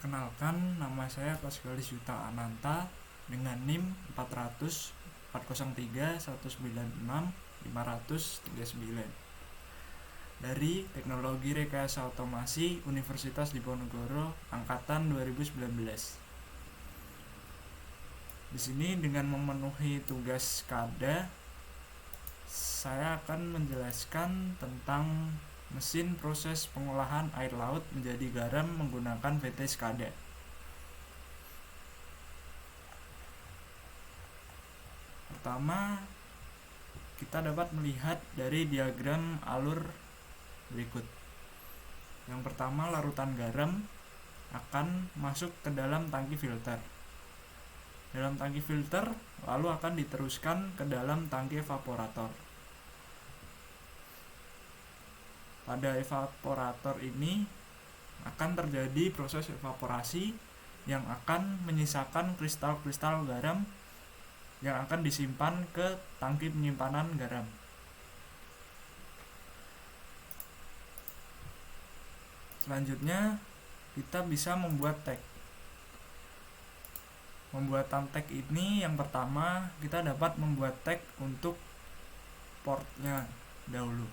Perkenalkan, nama saya Kosgalis Yuta Ananta dengan NIM 400 403 196 539 dari Teknologi Rekayasa Otomasi Universitas Diponegoro angkatan 2019. Di sini dengan memenuhi tugas KADA, saya akan menjelaskan tentang mesin proses pengolahan air laut menjadi garam menggunakan VT SCADA. Pertama, kita dapat melihat dari diagram alur berikut. Yang pertama, larutan garam akan masuk ke dalam tangki filter. Dalam tangki filter lalu akan diteruskan ke dalam tangki evaporator. Pada evaporator ini akan terjadi proses evaporasi yang akan menyisakan kristal-kristal garam yang akan disimpan ke tangki penyimpanan garam. Selanjutnya kita bisa membuat tag. Pembuatan tag ini yang pertama kita dapat membuat tag untuk portnya dahulu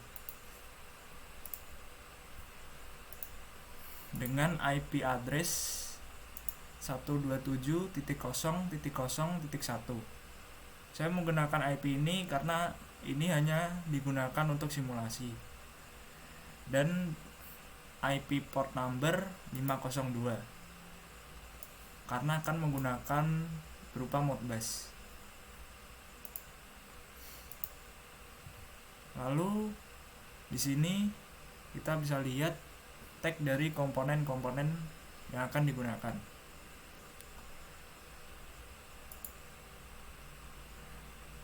dengan IP address 127.0.0.1. Saya menggunakan IP ini karena ini hanya digunakan untuk simulasi. Dan IP port number 502 karena akan menggunakan berupa Modbus. Lalu di sini kita bisa lihat tag dari komponen-komponen yang akan digunakan.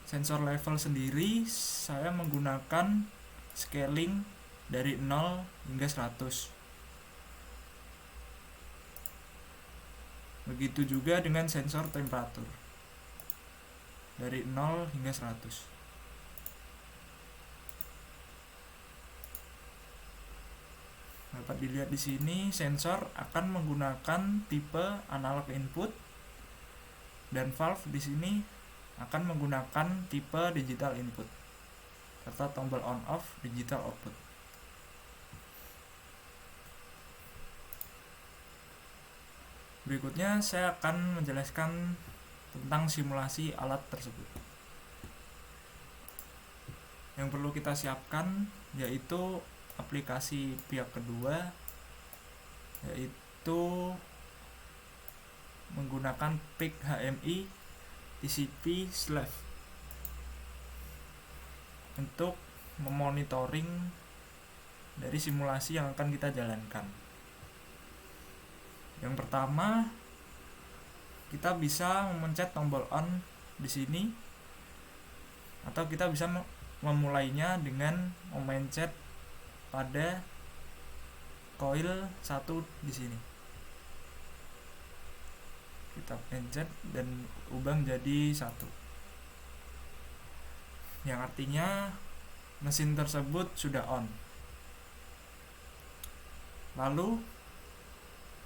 Sensor level sendiri saya menggunakan scaling dari 0 hingga 100. Begitu juga dengan sensor temperatur dari 0 hingga 100. Dapat dilihat di sini sensor akan menggunakan tipe analog input dan valve di sini akan menggunakan tipe digital input serta tombol on off digital output. Berikutnya saya akan menjelaskan tentang simulasi alat tersebut. Yang perlu kita siapkan yaitu aplikasi pihak kedua, yaitu menggunakan PIC HMI TCP Slave untuk memonitoring dari simulasi yang akan kita jalankan. Yang pertama, kita bisa memencet tombol on di sini, atau kita bisa memulainya dengan memencet pada coil 1 di sini. Kita pencet dan ubah menjadi 1. Yang artinya mesin tersebut sudah on. Lalu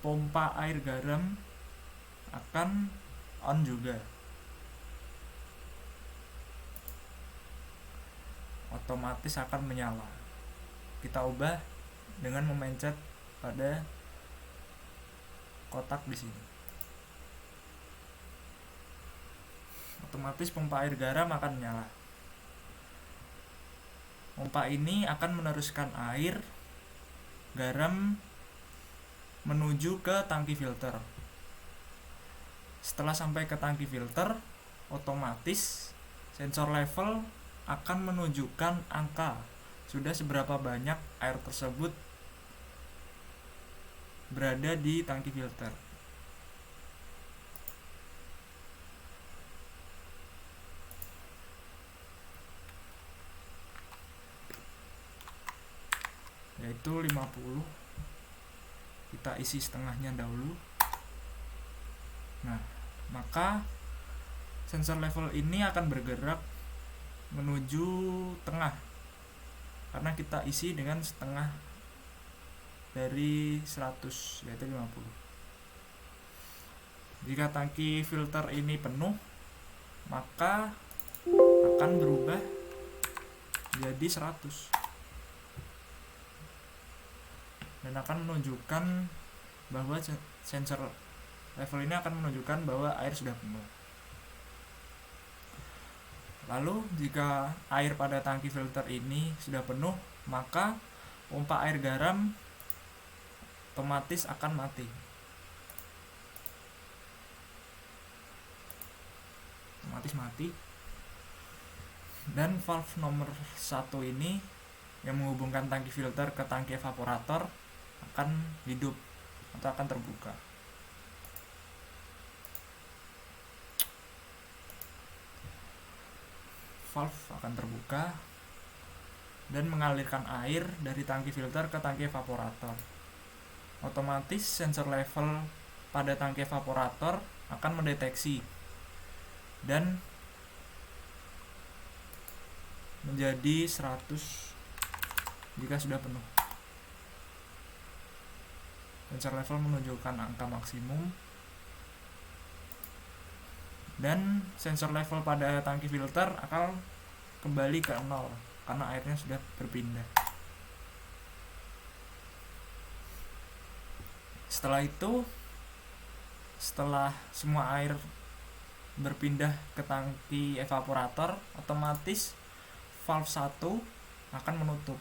pompa air garam akan on juga. Otomatis akan menyala. Kita ubah dengan memencet pada kotak di sini. Otomatis pompa air garam akan menyala. Pompa ini akan meneruskan air garam menuju ke tangki filter. Setelah sampai ke tangki filter, otomatis sensor level akan menunjukkan angka sudah seberapa banyak air tersebut berada di tangki filter. Yaitu 50. Kita isi setengahnya dahulu. Nah, maka sensor level ini akan bergerak menuju tengah karena kita isi dengan setengah dari 100, yaitu 50. Jika tangki filter ini penuh, maka akan berubah jadi 100 dan akan menunjukkan bahwa sensor level ini akan menunjukkan bahwa air sudah penuh. Lalu jika air pada tangki filter ini sudah penuh, maka pompa air garam otomatis akan mati. Dan valve nomor 1 ini yang menghubungkan tangki filter ke tangki evaporator akan hidup atau akan terbuka. Valve akan terbuka dan mengalirkan air dari tangki filter ke tangki evaporator. Otomatis sensor level pada tangki evaporator akan mendeteksi dan menjadi 100 jika sudah penuh. Sensor level menunjukkan angka maksimum dan sensor level pada tangki filter akan kembali ke 0 karena airnya sudah berpindah. Setelah semua air berpindah ke tangki evaporator, otomatis valve 1 akan menutup.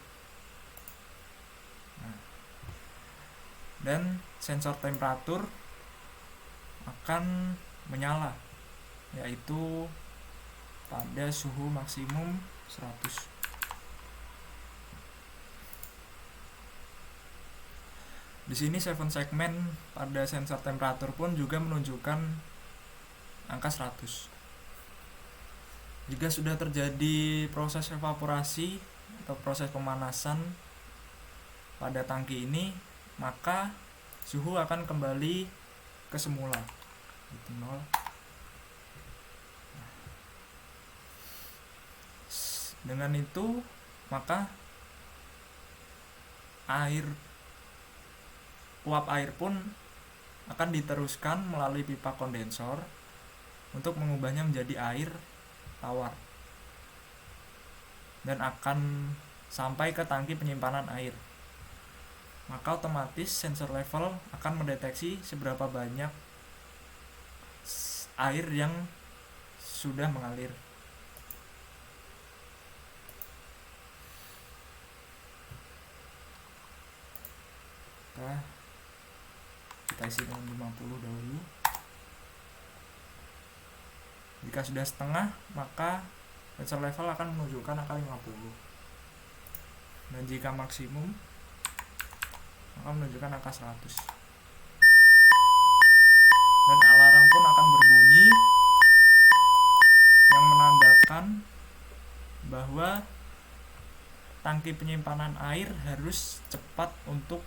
Dan sensor temperatur akan menyala, yaitu pada suhu maksimum 100. Di sini 7 segmen pada sensor temperatur pun juga menunjukkan angka 100. Jika sudah terjadi proses evaporasi atau proses pemanasan pada tangki ini, maka suhu akan kembali ke semula, yaitu 0. Dengan itu, maka uap air pun akan diteruskan melalui pipa kondensor untuk mengubahnya menjadi air tawar dan akan sampai ke tangki penyimpanan air. Maka otomatis sensor level akan mendeteksi seberapa banyak air yang sudah mengalir. Kita isi dengan 50 dahulu. Jika sudah setengah, maka sensor level akan menunjukkan angka 50. Dan jika maksimum, akan menunjukkan angka 100. Dan alarm pun akan berbunyi yang menandakan bahwa tangki penyimpanan air harus cepat untuk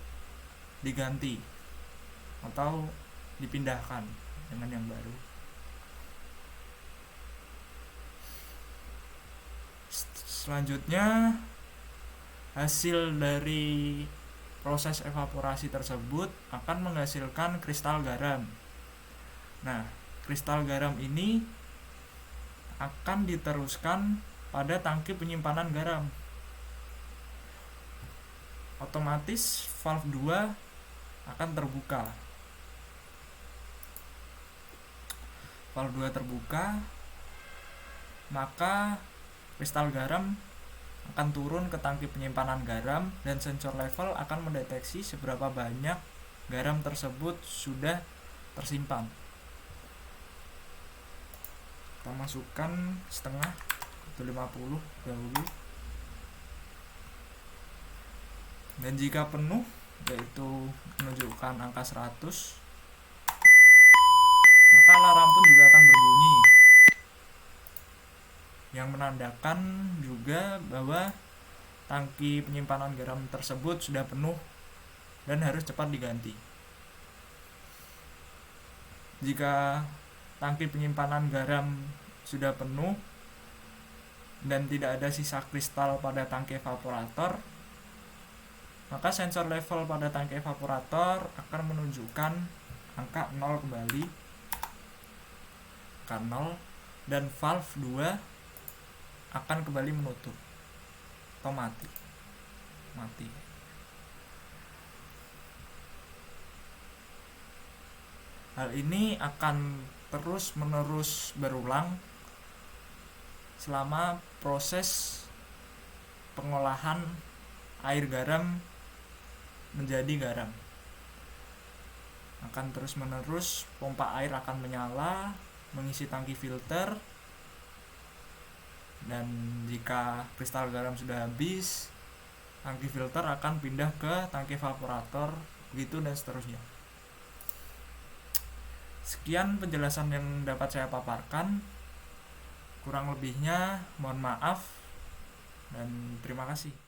diganti atau dipindahkan dengan yang baru. Selanjutnya, hasil dari proses evaporasi tersebut akan menghasilkan kristal garam. Nah, kristal garam ini akan diteruskan pada tangki penyimpanan garam. Otomatis valve 2 akan terbuka. Valve 2 terbuka, maka kristal garam akan turun ke tangki penyimpanan garam dan sensor level akan mendeteksi seberapa banyak garam tersebut sudah tersimpan. Kita masukkan setengah atau 50 dahulu. Dan jika penuh, yaitu menunjukkan angka 100, maka alarm pun juga akan berbunyi yang menandakan juga bahwa tangki penyimpanan garam tersebut sudah penuh dan harus cepat diganti. Jika tangki penyimpanan garam sudah penuh dan tidak ada sisa kristal pada tangki evaporator, maka sensor level pada tangki evaporator akan menunjukkan angka 0 kembali akan 0 dan valve 2 akan kembali menutup atau mati. Hal ini akan terus menerus berulang selama proses pengolahan air garam menjadi garam. Akan terus menerus, pompa air akan menyala mengisi tangki filter, dan jika kristal garam sudah habis, tangki filter akan pindah ke tangki evaporator, begitu dan seterusnya. Sekian penjelasan yang dapat saya paparkan. Kurang lebihnya mohon maaf dan terima kasih.